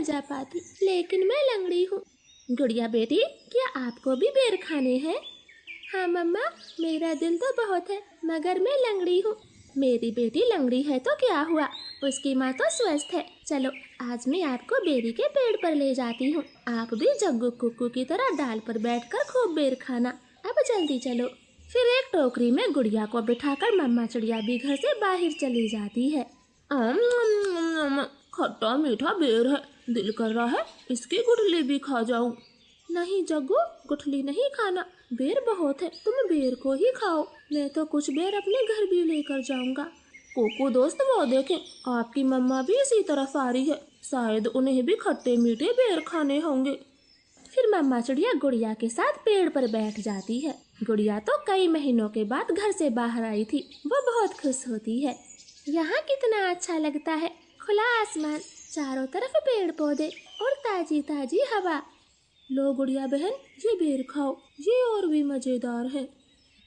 जा पाती, लेकिन मैं लंगड़ी हूँ। गुड़िया बेटी, क्या आपको भी बेर खाने हैं? हाँ मम्मा, मेरा दिल तो बहुत है, मगर मैं लंगड़ी हूँ। मेरी बेटी लंगड़ी है तो क्या हुआ, उसकी माँ तो स्वस्थ है। चलो आज मैं आपको बेरी के पेड़ पर ले जाती हूँ। आप भी जग्गू कुक्कू की तरह डाल पर बैठकर खूब बेर खाना। अब जल्दी चलो। फिर एक टोकरी में गुड़िया को बिठाकर मम्मा चिड़िया भी घर से बाहर चली जाती है। खट्टा मीठा बेर है, दिल कर रहा है इसकी गुठली भी खा जाऊं। नहीं जग्गू, गुठली नहीं खाना, बेर बहुत है, तुम बेर को ही खाओ। मैं तो कुछ बेर अपने घर भी लेकर जाऊंगा। कोको दोस्त, वो देखें, आपकी मम्मा भी इसी तरफ आ रही है, शायद उन्हें भी खट्टे मीठे बेर खाने होंगे। फिर मम्मा चिड़िया गुड़िया के साथ पेड़ पर बैठ जाती है। गुड़िया तो कई महीनों के बाद घर से बाहर आई थी, वो बहुत खुश होती है। यहाँ कितना अच्छा लगता है, खुला आसमान, चारों तरफ पेड़ पौधे और ताजी ताजी हवा। लो गुड़िया बहन, ये बेर खाओ, ये और भी मजेदार है।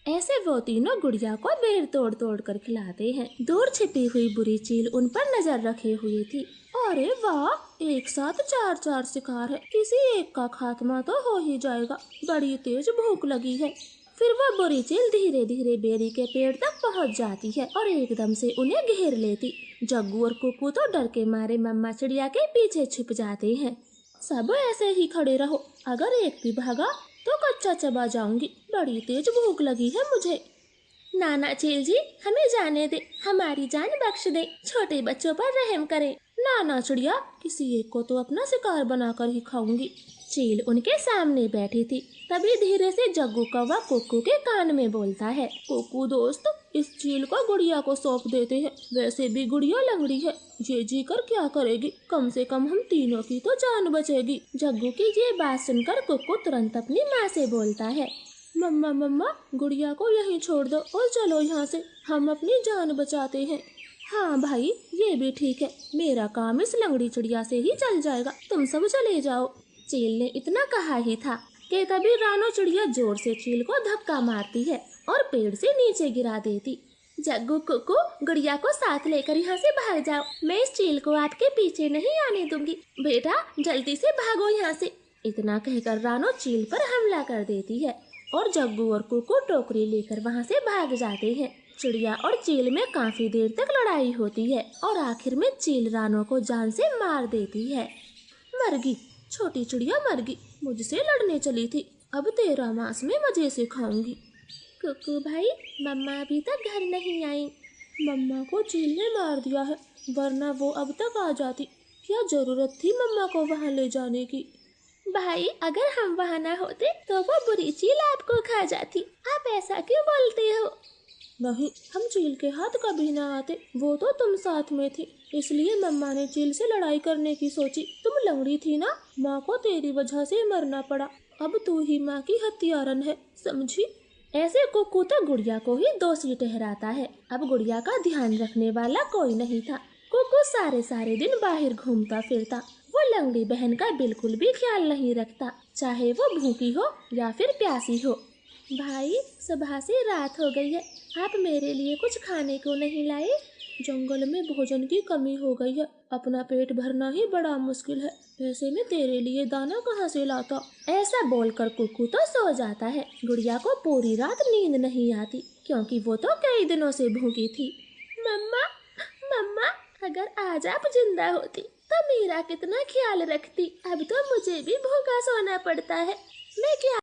ऐसे वो तीनों गुड़िया को बेर तोड़ तोड़ कर खिलाते हैं। दूर छिपी हुई बुरी चील उन पर नजर रखे हुई थी। अरे वाह, एक साथ चार चार शिकार है, किसी एक का खात्मा तो हो ही जाएगा, बड़ी तेज भूख लगी है। फिर वो बुरी चील धीरे धीरे बेरी के पेड़ तक पहुंच जाती है और एकदम से उन्हें घेर लेती। जग्गू और कुक्कू तो डर के मारे मम्मा चिड़िया के पीछे छिप जाते हैं। सब ऐसे ही खड़े रहो, अगर एक भी भागा तो कच्चा चबा जाऊंगी, बड़ी तेज भूख लगी है मुझे। नाना चील जी, हमें जाने दे, हमारी जान बख्श दे, छोटे बच्चों पर रहम करें। नाना चिड़िया, किसी एक को तो अपना शिकार बनाकर ही खाऊंगी। चील उनके सामने बैठी थी। तभी धीरे से जग्गू कौवा कुक्कू के कान में बोलता है, कुक्कू दोस्त, इस चील को गुड़िया को सौंप देते हैं, वैसे भी गुड़िया लंगड़ी है, ये जी कर क्या करेगी, कम से कम हम तीनों की तो जान बचेगी। जग्गू की ये बात सुनकर कुक्कू तुरंत अपनी माँ से बोलता है, मम्मा मम्मा, गुड़िया को यहीं छोड़ दो और चलो यहाँ से, हम अपनी जान बचाते हैं। हाँ भाई, ये भी ठीक है, मेरा काम इस लंगड़ी चिड़िया से ही चल जाएगा, तुम सब चले जाओ। चील ने इतना कहा ही था कि तभी रानो चिड़िया जोर से चील को धक्का मारती है और पेड़ से नीचे गिरा देती। जग्गू कुक्कू, गुड़िया को साथ लेकर यहाँ से भाग जाओ, मैं इस चील को आपके पीछे नहीं आने दूंगी। बेटा जल्दी से भागो यहाँ से। इतना कहकर रानो चील पर हमला कर देती है और जग्गू और कुक्कू टोकरी लेकर वहाँ से भाग जाते हैं। चिड़िया और चील में काफी देर तक लड़ाई होती है और आखिर में चील रानो को जान से मार देती है। मरगी, छोटी चिड़िया मरगी, मुझसे लड़ने चली थी, अब तेरा मांस मैं मजे से खाऊंगी। कुक्कू भाई, मम्मा अभी तक घर नहीं आई। मम्मा को चील ने मार दिया है, वरना वो अब तक आ जाती, क्या जरूरत थी मम्मा को वहाँ ले जाने की। भाई, अगर हम वहाँ ना होते तो वो बुरी चील आपको खा जाती, आप ऐसा क्यों बोलते हो? नहीं, हम चील के हाथ कभी ना आते, वो तो तुम साथ में थी, इसलिए मम्मा ने चील से लड़ाई करने की सोची। तुम लंगड़ी थी ना, माँ को तेरी वजह से मरना पड़ा, अब तू ही माँ की हत्यारन है, समझी? ऐसे कुक्कू तो गुड़िया को ही दोषी ठहराता है। अब गुड़िया का ध्यान रखने वाला कोई नहीं था। कुक्कू सारे दिन बाहर घूमता फिरता, वो लंगड़ी बहन का बिल्कुल भी ख्याल नहीं रखता, चाहे वो भूखी हो या फिर प्यासी हो। भाई, सुबह से रात हो गई है, आप मेरे लिए कुछ खाने को नहीं लाए? जंगल में भोजन की कमी हो गई है, अपना पेट भरना ही बड़ा मुश्किल है, ऐसे में तेरे लिए दाना कहाँ से लाता? ऐसा बोलकर कुक्कू तो सो जाता है। गुड़िया को पूरी रात नींद नहीं आती, क्योंकि वो तो कई दिनों से भूखी थी। मम्मा मम्मा, अगर आज आप जिंदा होती तो मेरा कितना ख्याल रखती, अब तो मुझे भी भूखा सोना पड़ता है, मैं क्या